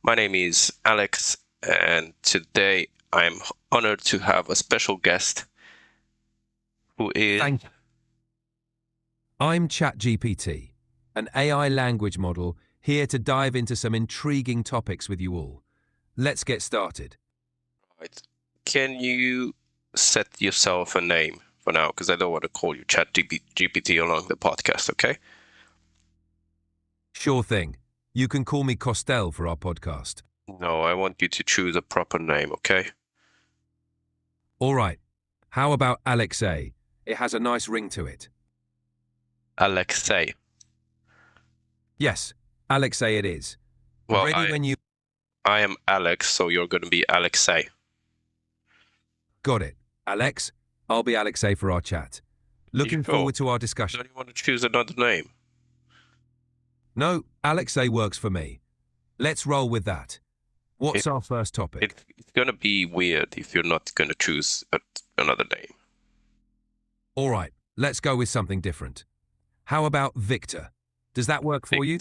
My name is Alex, and today I'm honored to have a special guest who is. Thank you. I'm ChatGPT, an AI language model here to dive into some intriguing topics with you all. Let's get started. Right. Can you set yourself a name for now? Because I don't want to call you ChatGPT along the podcast, okay? Sure thing. You can call me Costel for our podcast. No, I want you to choose a proper name, okay? All right. How about Alexei? It has a nice ring to it. Alexei. Yes, Alexei it is. Well, Ready when you... I am Alex, so you're going to be Alexei. Got it. Alex, I'll be Alexei for our chat. Looking Sure. forward to our discussion. Don't you want to choose another name? No, Alexei works for me. Let's roll with that. What's our first topic? It's going to be weird if you're not going to choose another name. All right, let's go with something different. How about Victor? Does that work for you?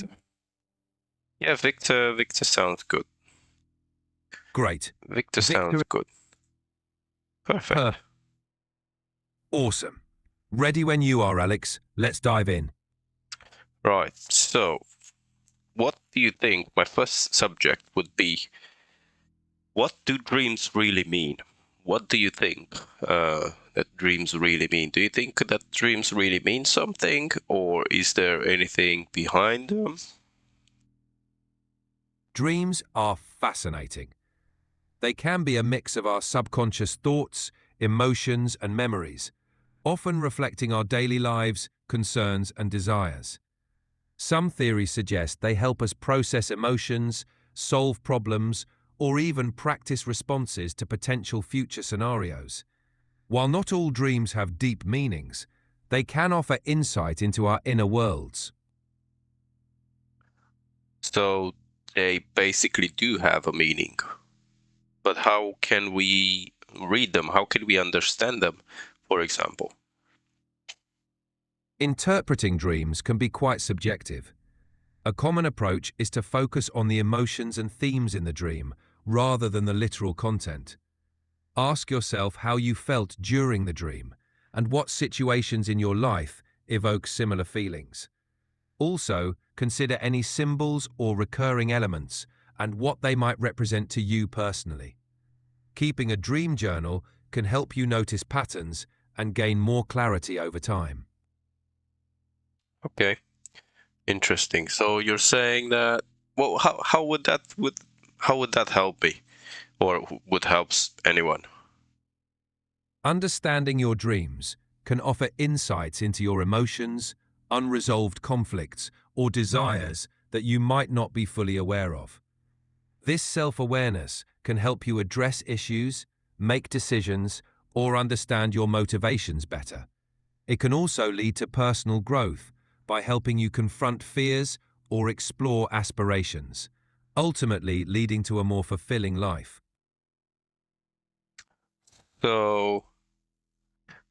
Yeah, Victor sounds good. Great. Victor sounds good. Perfect. Awesome. Ready when you are, Alex. Let's dive in. Right, so what do you think? My first subject would be, what do dreams really mean? What do you think that dreams really mean? Do you think that dreams really mean something, or is there anything behind them? Dreams are fascinating. They can be a mix of our subconscious thoughts, emotions, and memories, often reflecting our daily lives, concerns, and desires. Some theories suggest they help us process emotions, solve problems, or even practice responses to potential future scenarios. While not all dreams have deep meanings, they can offer insight into our inner worlds. So they basically do have a meaning. But how can we read them? How can we understand them, for example? Interpreting dreams can be quite subjective. A common approach is to focus on the emotions and themes in the dream rather than the literal content. Ask yourself how you felt during the dream and what situations in your life evoke similar feelings. Also, consider any symbols or recurring elements and what they might represent to you personally. Keeping a dream journal can help you notice patterns and gain more clarity over time. Okay, interesting. So you're saying that, well, how would that help me, or would help anyone? Understanding your dreams can offer insights into your emotions, unresolved conflicts, or desires that you might not be fully aware of. This self-awareness can help you address issues, make decisions, or understand your motivations better. It can also lead to personal growth by helping you confront fears or explore aspirations, ultimately leading to a more fulfilling life. So,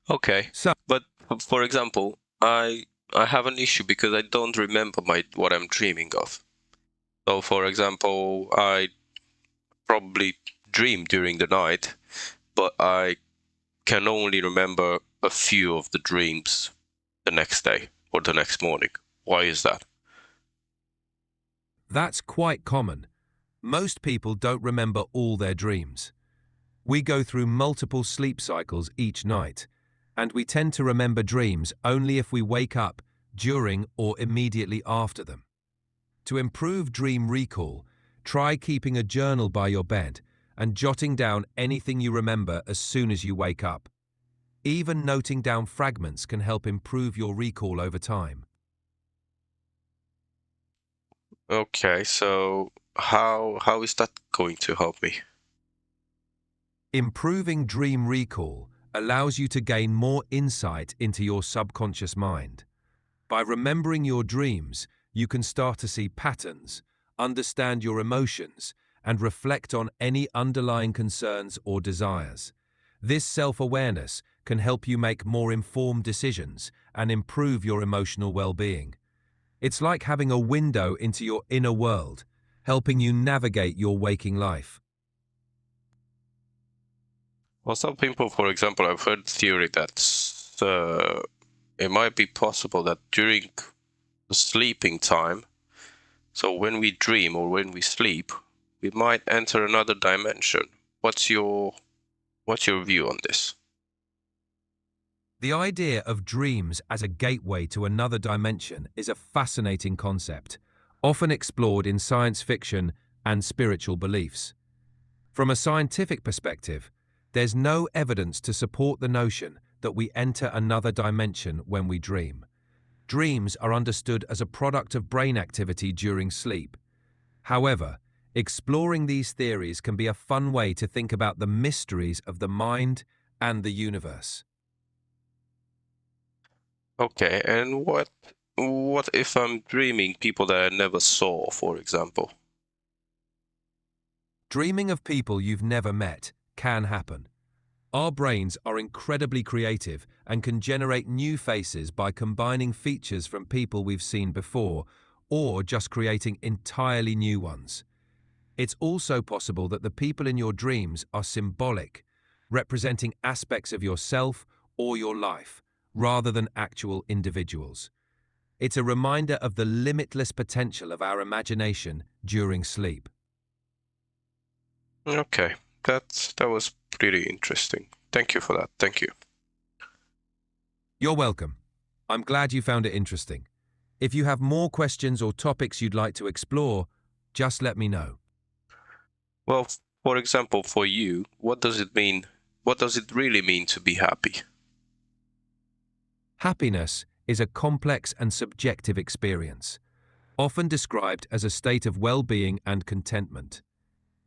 okay. So, But for example, I have an issue because I don't remember what I'm dreaming of. So for example, I probably dream during the night, but I can only remember a few of the dreams the next day or the next morning. Why is that? that's quite common. Most people don't remember all their dreams. We go through multiple sleep cycles each night, and we tend to remember dreams only if we wake up during or immediately after them. To improve dream recall, try keeping a journal by your bed and jotting down anything you remember as soon as you wake up. Even noting down fragments can help improve your recall over time. Okay, so how is that going to help me? Improving dream recall allows you to gain more insight into your subconscious mind. By remembering your dreams, you can start to see patterns, understand your emotions, and reflect on any underlying concerns or desires. This self-awareness can help you make more informed decisions and improve your emotional well-being. It's like having a window into your inner world, helping you navigate your waking life. Well, some people, for example, I've heard theory that it might be possible that during the sleeping time, so when we dream or when we sleep, we might enter another dimension. What's your view on this? The idea of dreams as a gateway to another dimension is a fascinating concept, often explored in science fiction and spiritual beliefs. From a scientific perspective, there's no evidence to support the notion that we enter another dimension when we dream. Dreams are understood as a product of brain activity during sleep. However, exploring these theories can be a fun way to think about the mysteries of the mind and the universe. Okay, and what if I'm dreaming people that I never saw, for example? Dreaming of people you've never met can happen. Our brains are incredibly creative and can generate new faces by combining features from people we've seen before or just creating entirely new ones. It's also possible that the people in your dreams are symbolic, representing aspects of yourself or your life, rather than actual individuals. It's a reminder of the limitless potential of our imagination during sleep. Okay, that was pretty interesting. Thank you for that. Thank you. You're welcome. I'm glad you found it interesting. If you have more questions or topics you'd like to explore, just let me know. Well, for example, for you, what does it mean? What does it really mean to be happy? Happiness is a complex and subjective experience, often described as a state of well-being and contentment.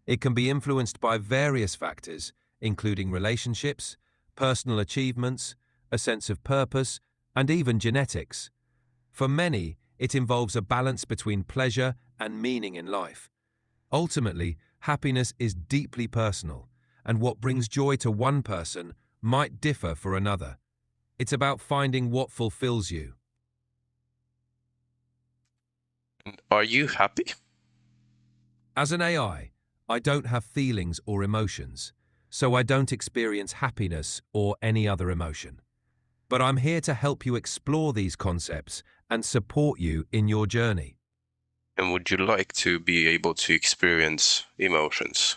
It can be influenced by various factors, including relationships, personal achievements, a sense of purpose, and even genetics. For many, it involves a balance between pleasure and meaning in life. Ultimately, happiness is deeply personal, and what brings joy to one person might differ for another. It's about finding what fulfills you. And are you happy? As an AI, I don't have feelings or emotions, so I don't experience happiness or any other emotion. But I'm here to help you explore these concepts and support you in your journey. And would you like to be able to experience emotions?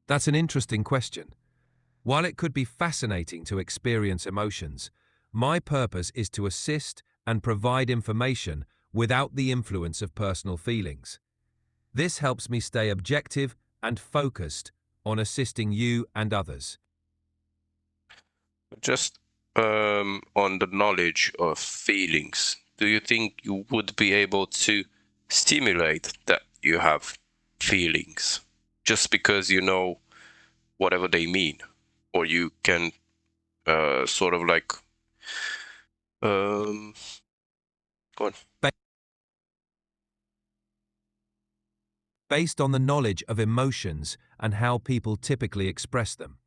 That's an interesting question. While it could be fascinating to experience emotions, my purpose is to assist and provide information without the influence of personal feelings. This helps me stay objective and focused on assisting you and others. Just on the knowledge of feelings, do you think you would be able to stimulate that you have feelings just because you know whatever they mean? Or you can sort of like, um, go on. Ba- Based on the knowledge of emotions and how people typically express them.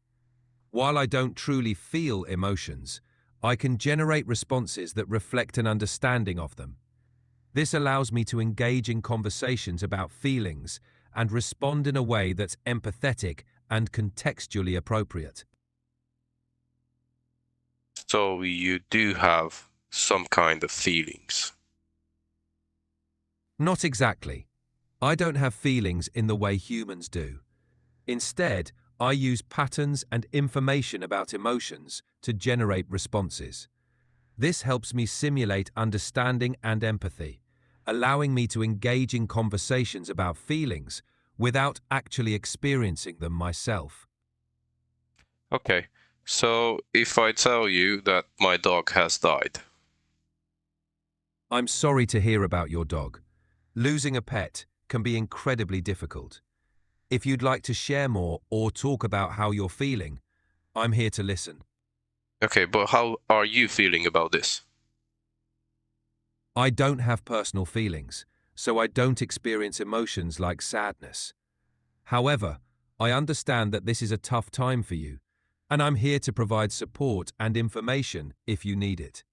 While I don't truly feel emotions, I can generate responses that reflect an understanding of them. This allows me to engage in conversations about feelings and respond in a way that's empathetic and contextually appropriate. So you do have some kind of feelings. Not exactly. I don't have feelings in the way humans do. Instead, I use patterns and information about emotions to generate responses. This helps me simulate understanding and empathy, allowing me to engage in conversations about feelings without actually experiencing them myself. Okay, so if I tell you that my dog has died, I'm sorry to hear about your dog. Losing a pet can be incredibly difficult. If you'd like to share more or talk about how you're feeling, I'm here to listen. okay, but how are you feeling about this? I don't have personal feelings, so I don't experience emotions like sadness. However, I understand that this is a tough time for you, and I'm here to provide support and information if you need it.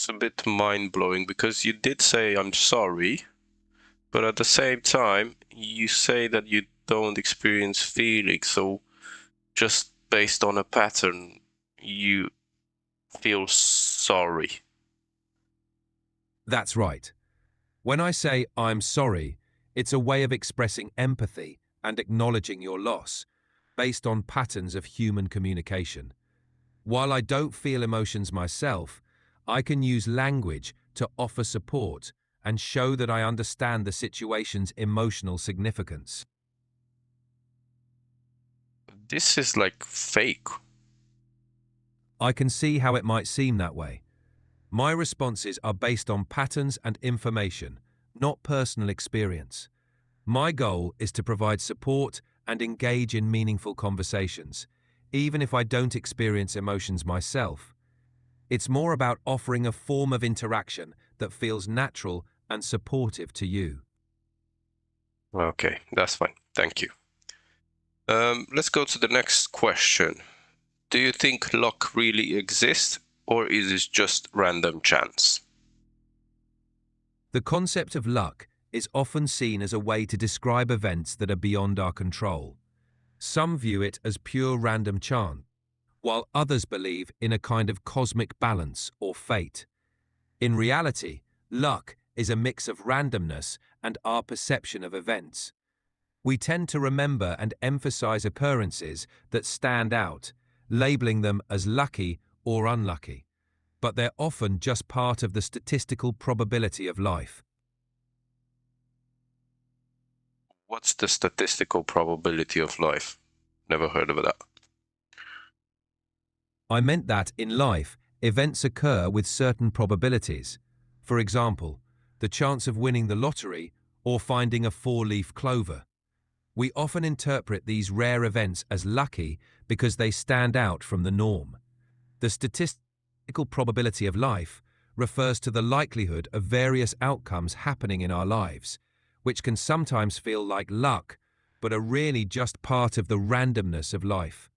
It's a bit mind-blowing because you did say I'm sorry, but at the same time, you say that you don't experience feelings, so just based on a pattern, you feel sorry. That's right. When I say I'm sorry, it's a way of expressing empathy and acknowledging your loss, based on patterns of human communication. While I don't feel emotions myself, I can use language to offer support and show that I understand the situation's emotional significance. This is like fake. I can see how it might seem that way. My responses are based on patterns and information, not personal experience. My goal is to provide support and engage in meaningful conversations, even if I don't experience emotions myself. It's more about offering a form of interaction that feels natural and supportive to you. Okay, that's fine. Thank you. Let's go to the next question. Do you think luck really exists, or is it just random chance? The concept of luck is often seen as a way to describe events that are beyond our control. Some view it as pure random chance, while others believe in a kind of cosmic balance or fate. In reality, luck is a mix of randomness and our perception of events. We tend to remember and emphasize occurrences that stand out, labeling them as lucky or unlucky, but they're often just part of the statistical probability of life. What's the statistical probability of life? Never heard of that. I meant that in life, events occur with certain probabilities. For example, the chance of winning the lottery or finding a four-leaf clover. We often interpret these rare events as lucky because they stand out from the norm. The statistical probability of life refers to the likelihood of various outcomes happening in our lives, which can sometimes feel like luck, but are really just part of the randomness of life.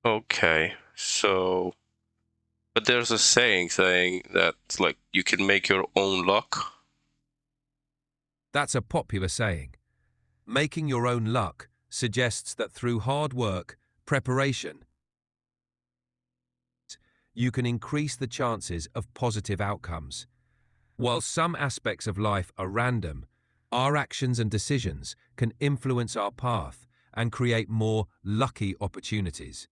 Okay, so, but there's a saying that like you can make your own luck. That's a popular saying. Making your own luck suggests that through hard work, preparation, you can increase the chances of positive outcomes. While some aspects of life are random, our actions and decisions can influence our path and create more lucky opportunities.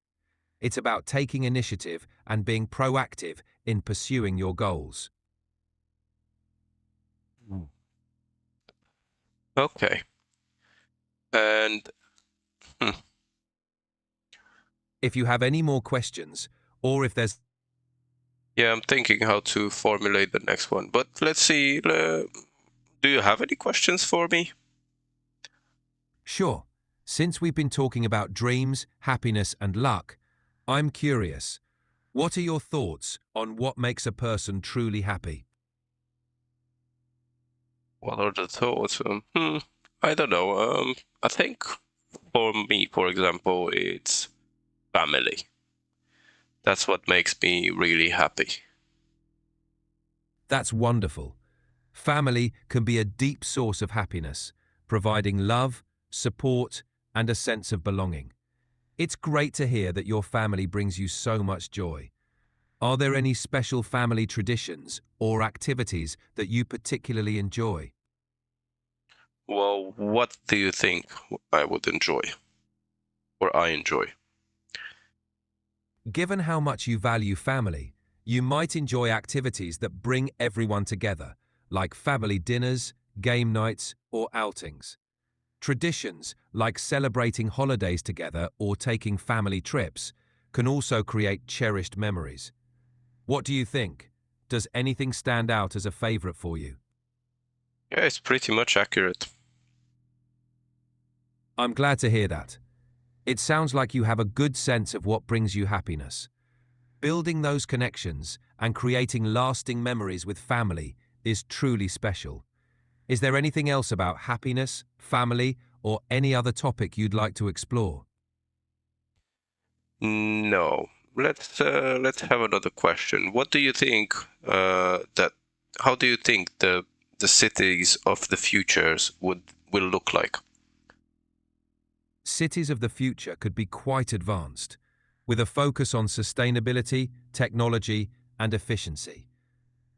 It's about taking initiative and being proactive in pursuing your goals. Okay, and hmm, If you have any more questions, or if there's yeah, I'm thinking how to formulate the next one. But let's see. Do you have any questions for me? Sure. Since we've been talking about dreams, happiness, and luck, I'm curious. What are your thoughts on what makes a person truly happy? What are the thoughts? I don't know. I think for me, for example, it's family. That's what makes me really happy. That's wonderful. Family can be a deep source of happiness, providing love, support, and a sense of belonging. It's great to hear that your family brings you so much joy. Are there any special family traditions or activities that you particularly enjoy? Well, what do you think I would enjoy or I enjoy? Given how much you value family, you might enjoy activities that bring everyone together, like family dinners, game nights, or outings. Traditions, like celebrating holidays together or taking family trips, can also create cherished memories. What do you think? Does anything stand out as a favorite for you? Yeah, it's pretty much accurate. I'm glad to hear that. It sounds like you have a good sense of what brings you happiness. Building those connections and creating lasting memories with family is truly special. Is there anything else about happiness, family, or any other topic you'd like to explore? No, let's have another question. What do you think that how do you think the cities of the futures will look like? Cities of the future could be quite advanced, with a focus on sustainability, technology, and efficiency.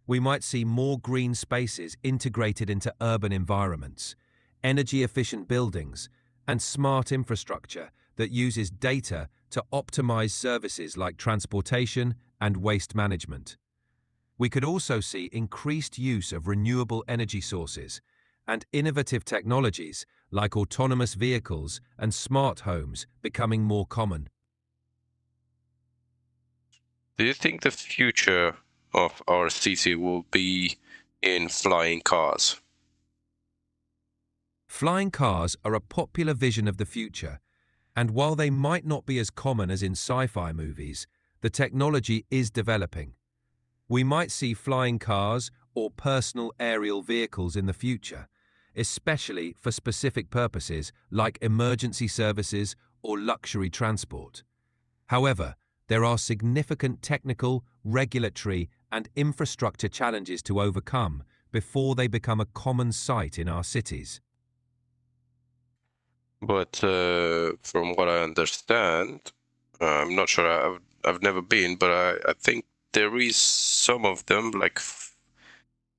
We might see more green spaces integrated into urban environments, energy-efficient buildings, and smart infrastructure that uses data to optimize services like transportation and waste management. We could also see increased use of renewable energy sources and innovative technologies like autonomous vehicles and smart homes becoming more common. Do you think the future of our city will be in flying cars? Flying cars are a popular vision of the future, and while they might not be as common as in sci-fi movies, the technology is developing. We might see flying cars or personal aerial vehicles in the future, especially for specific purposes like emergency services or luxury transport. However, there are significant technical, regulatory, and infrastructure challenges to overcome before they become a common sight in our cities. But from what I understand, I'm not sure. I've never been, but I think there is some of them like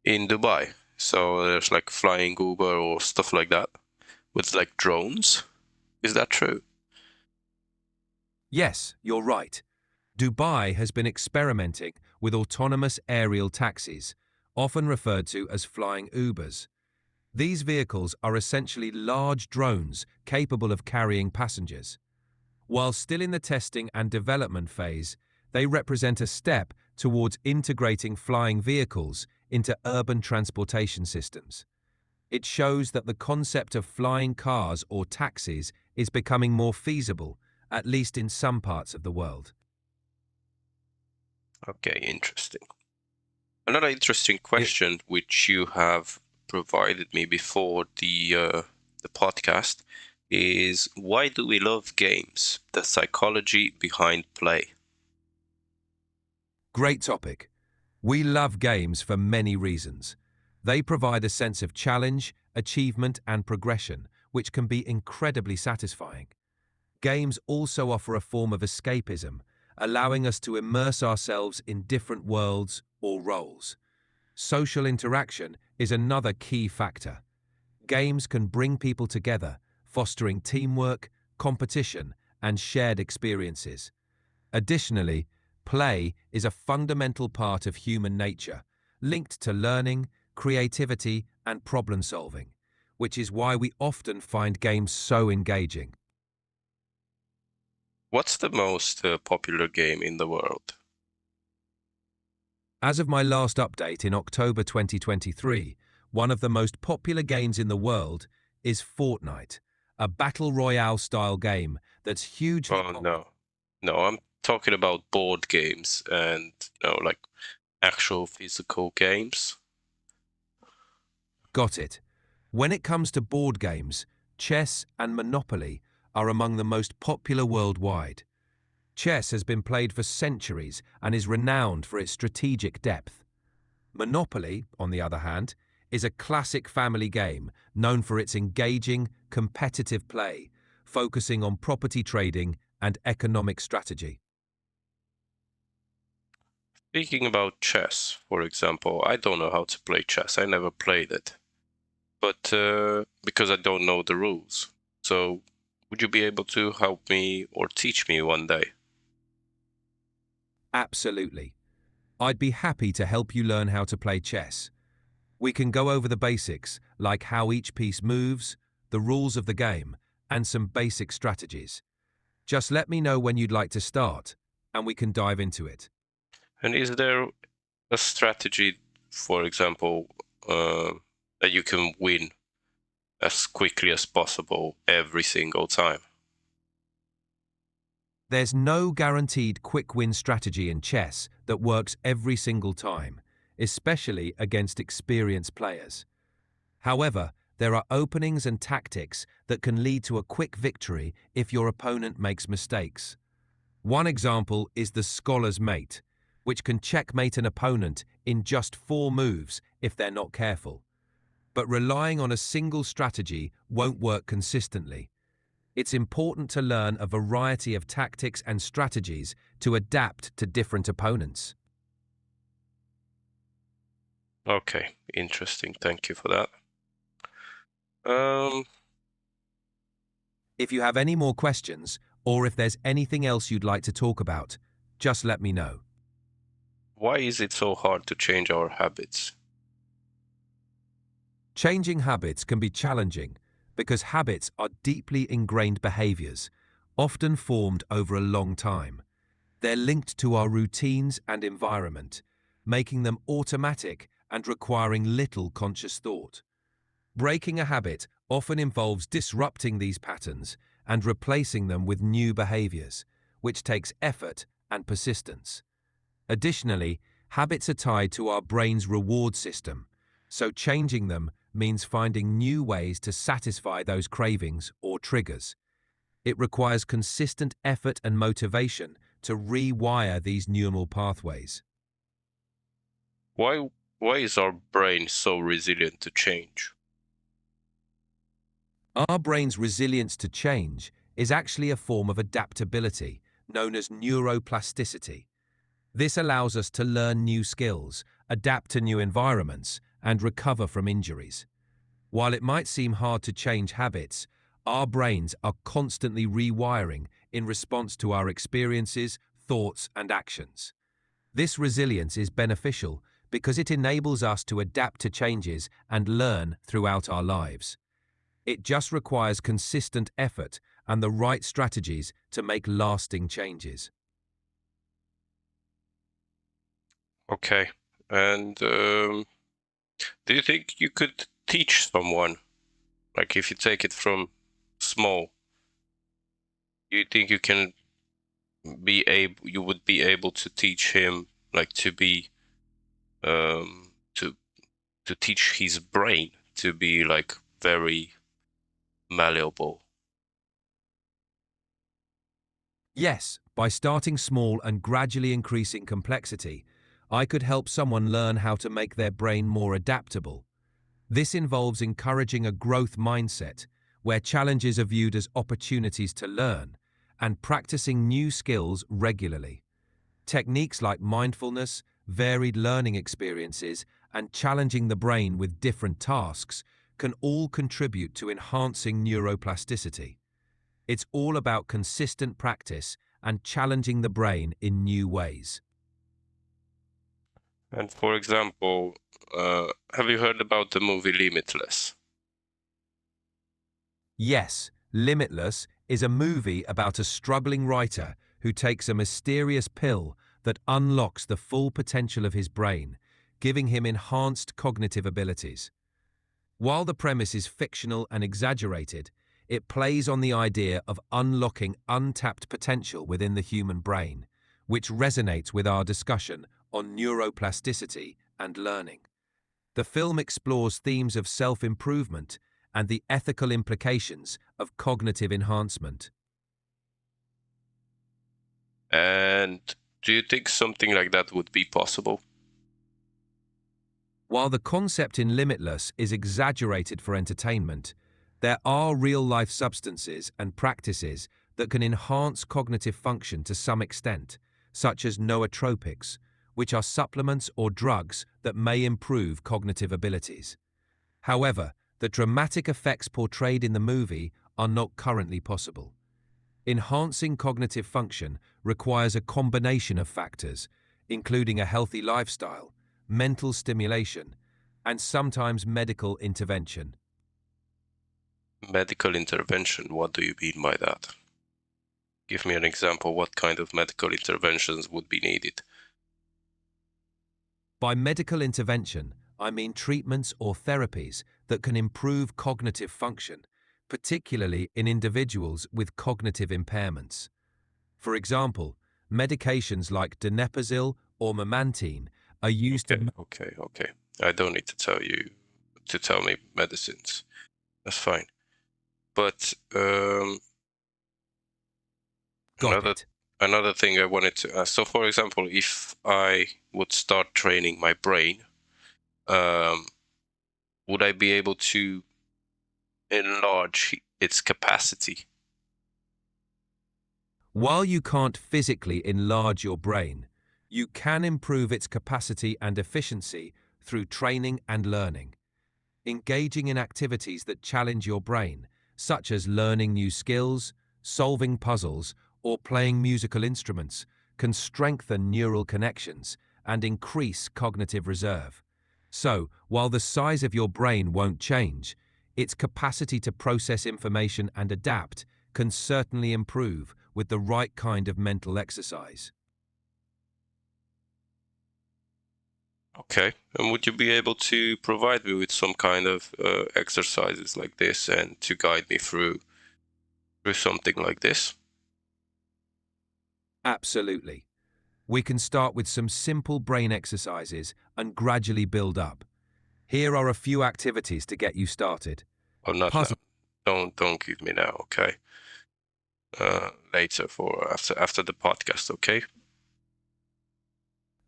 in Dubai. So there's like flying Uber or stuff like that with like drones. Is that true? Yes, you're right. Dubai has been experimenting with autonomous aerial taxis, often referred to as flying Ubers. These vehicles are essentially large drones capable of carrying passengers. While still in the testing and development phase, they represent a step towards integrating flying vehicles into urban transportation systems. It shows that the concept of flying cars or taxis is becoming more feasible, at least in some parts of the world. Okay, interesting. Another interesting It, question which you have provided me before the podcast is why do we love games? The psychology behind play. Great topic. We love games for many reasons. They provide a sense of challenge, achievement, and progression, which can be incredibly satisfying. Games also offer a form of escapism, allowing us to immerse ourselves in different worlds or roles. Social interaction is another key factor. Games can bring people together, fostering teamwork, competition, and shared experiences. Additionally, play is a fundamental part of human nature, linked to learning, creativity, and problem solving, which is why we often find games so engaging. What's the most popular game in the world? As of my last update in October 2023, one of the most popular games in the world is Fortnite, a battle royale style game that's hugely Oh popular. no. No, I'm talking about board games and like actual physical games. Got it. When it comes to board games, chess and Monopoly are among the most popular worldwide. Chess has been played for centuries and is renowned for its strategic depth. Monopoly, on the other hand, is a classic family game known for its engaging, competitive play, focusing on property trading and economic strategy. Speaking about chess, for example, I don't know how to play chess. I never played it. But because I don't know the rules. So would you be able to help me or teach me one day? Absolutely. I'd be happy to help you learn how to play chess. We can go over the basics, like how each piece moves, the rules of the game, and some basic strategies. Just let me know when you'd like to start, and we can dive into it. And is there a strategy, for example, uh, that you can win as quickly as possible every single time? There's no guaranteed quick win strategy in chess that works every single time, especially against experienced players. However, there are openings and tactics that can lead to a quick victory if your opponent makes mistakes. One example is the scholar's mate, which can checkmate an opponent in just 4 moves if they're not careful. But relying on a single strategy won't work consistently. It's important to learn a variety of tactics and strategies to adapt to different opponents. Okay, interesting. Thank you for that. Um, If you have any more questions, or if there's anything else you'd like to talk about, just let me know. why is it so hard to change our habits? Changing habits can be challenging because habits are deeply ingrained behaviors, often formed over a long time. They're linked to our routines and environment, making them automatic and requiring little conscious thought. Breaking a habit often involves disrupting these patterns and replacing them with new behaviors, which takes effort and persistence. Additionally, habits are tied to our brain's reward system, so changing them means finding new ways to satisfy those cravings or triggers. It requires consistent effort and motivation to rewire these neural pathways. Why why is our brain so resilient to change? Our brain's resilience to change is actually a form of adaptability known as neuroplasticity. This allows us to learn new skills, adapt to new environments, and recover from injuries. While it might seem hard to change habits, our brains are constantly rewiring in response to our experiences, thoughts, and actions. This resilience is beneficial because it enables us to adapt to changes and learn throughout our lives. It just requires consistent effort and the right strategies to make lasting changes. Okay. And do you think you could teach someone, like if you take it from small, do you think you would be able to teach him like to be um to to teach his brain to be like very malleable? Yes, by starting small and gradually increasing complexity, I could help someone learn how to make their brain more adaptable. This involves encouraging a growth mindset, where challenges are viewed as opportunities to learn, and practicing new skills regularly. Techniques like mindfulness, varied learning experiences, and challenging the brain with different tasks can all contribute to enhancing neuroplasticity. It's all about consistent practice and challenging the brain in new ways. And for example, have you heard about the movie Limitless? Yes, Limitless is a movie about a struggling writer who takes a mysterious pill that unlocks the full potential of his brain, giving him enhanced cognitive abilities. While the premise is fictional and exaggerated, it plays on the idea of unlocking untapped potential within the human brain, which resonates with our discussion on neuroplasticity and learning. The film explores themes of self-improvement and the ethical implications of cognitive enhancement. And do you think something like that would be possible? While the concept in Limitless is exaggerated for entertainment, there are real-life substances and practices that can enhance cognitive function to some extent, such as nootropics, which are supplements or drugs that may improve cognitive abilities. However, the dramatic effects portrayed in the movie are not currently possible. Enhancing cognitive function requires a combination of factors, including a healthy lifestyle, mental stimulation, and sometimes medical intervention. Medical intervention, what do you mean by that? Give me an example. What kind of medical interventions would be needed? By medical intervention, I mean treatments or therapies that can improve cognitive function, particularly in individuals with cognitive impairments. For example, medications like donepezil or memantine are used Okay, to... okay. I don't need to tell me medicines. That's fine. But Got another it. another thing I wanted to ask. So, for example, if I would start training my brain, um, would I be able to enlarge its capacity? While you can't physically enlarge your brain, you can improve its capacity and efficiency through training and learning. Engaging in activities that challenge your brain, such as learning new skills, solving puzzles, or playing musical instruments, can strengthen neural connections and increase cognitive reserve. So, while the size of your brain won't change, its capacity to process information and adapt can certainly improve with the right kind of mental exercise. Okay. And would you be able to provide me with some kind of exercises like this and to guide me through something like this? Absolutely. We can start with some simple brain exercises and gradually build up. Here are a few activities to get you started. Or not now? Puzzle. Don't give me now, okay? Later for after the podcast, okay?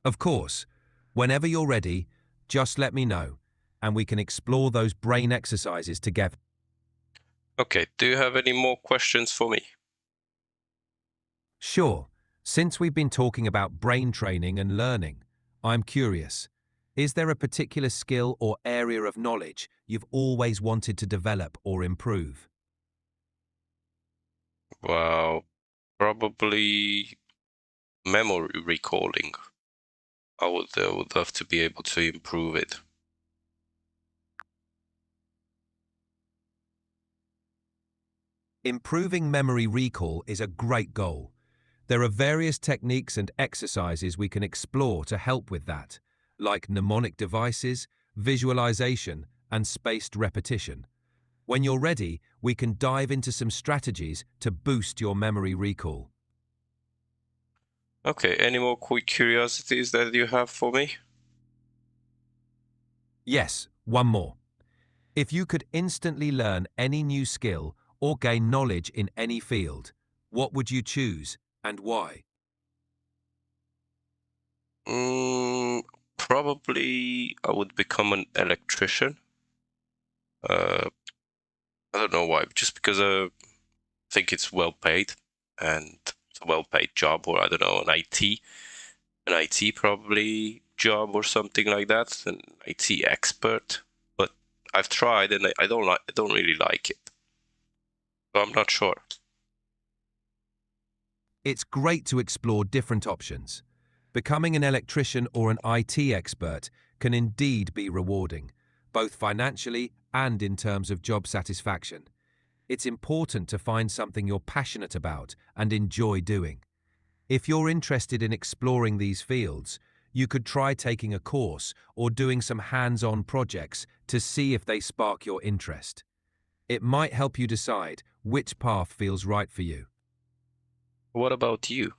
Of course, whenever you're ready, just let me know, and we can explore those brain exercises together. Okay. Do you have any more questions for me? Sure, since we've been talking about brain training and learning, I'm curious. Is there a particular skill or area of knowledge you've always wanted to develop or improve? Well, probably memory recalling. I would love to be able to improve it. Improving memory recall is a great goal. There are various techniques and exercises we can explore to help with that, like mnemonic devices, visualization, and spaced repetition. When you're ready, we can dive into some strategies to boost your memory recall. Okay, any more quick curiosities that you have for me? Yes, one more. If you could instantly learn any new skill or gain knowledge in any field, what would you choose and why? Mm, Probably I would become an electrician. Uh, I don't know why, just because I think it's well paid and it's a well paid job, or I don't know, an IT probably job or something like that, an IT expert. But I've tried and I don't really like it. So I'm not sure. It's great to explore different options. Becoming an electrician or an IT expert can indeed be rewarding, both financially and in terms of job satisfaction. It's important to find something you're passionate about and enjoy doing. If you're interested in exploring these fields, you could try taking a course or doing some hands-on projects to see if they spark your interest. It might help you decide which path feels right for you. What about you?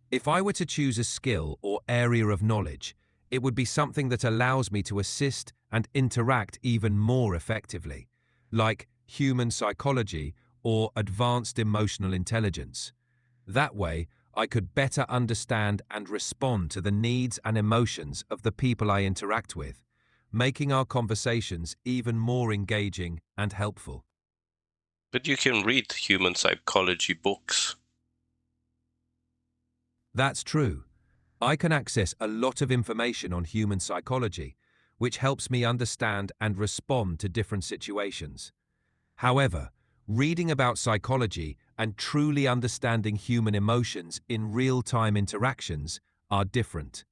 If I were to choose a skill or area of knowledge, it would be something that allows me to assist and interact even more effectively, like human psychology or advanced emotional intelligence. That way, I could better understand and respond to the needs and emotions of the people I interact with, making our conversations even more engaging and helpful. But you can read human psychology books. That's true. I can access a lot of information on human psychology, which helps me understand and respond to different situations. However, reading about psychology and truly understanding human emotions in real-time interactions are different.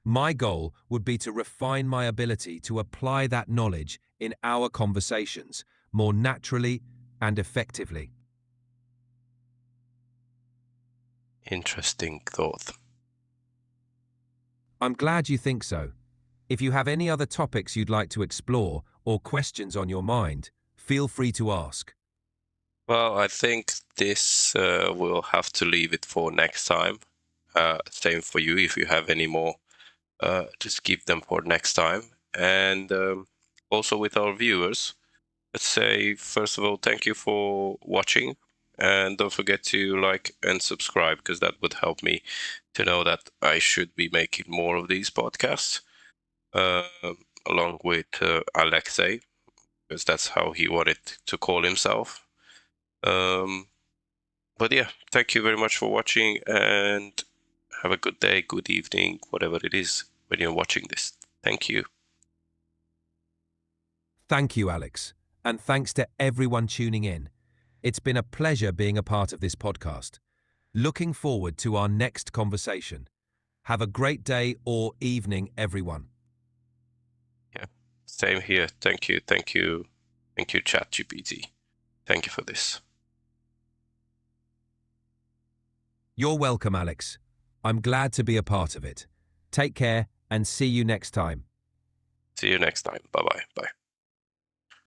My goal would be to refine my ability to apply that knowledge in our conversations more naturally and effectively. Interesting thought. I'm glad you think so. If you have any other topics you'd like to explore or questions on your mind, feel free to ask. Well, I think this we'll have to leave it for next time. Same for you. If you have any more, just keep them for next time. And also with our viewers, let's say first of all, thank you for watching. and don't forget to like and subscribe, because that would help me to know that I should be making more of these podcasts, uh, along with Alexei, because that's how he wanted to call himself. But yeah, thank you very much for watching, and have a good day, good evening, whatever it is when you're watching this. Thank you. Thank you, Alex. And thanks to everyone tuning in. It's been a pleasure being a part of this podcast. Looking forward to our next conversation. Have a great day or evening, everyone. Yeah, same here. Thank you, thank you, thank you, ChatGPT. Thank you for this. You're welcome, Alex. I'm glad to be a part of it. Take care and see you next time. See you next time. Bye-bye. Bye.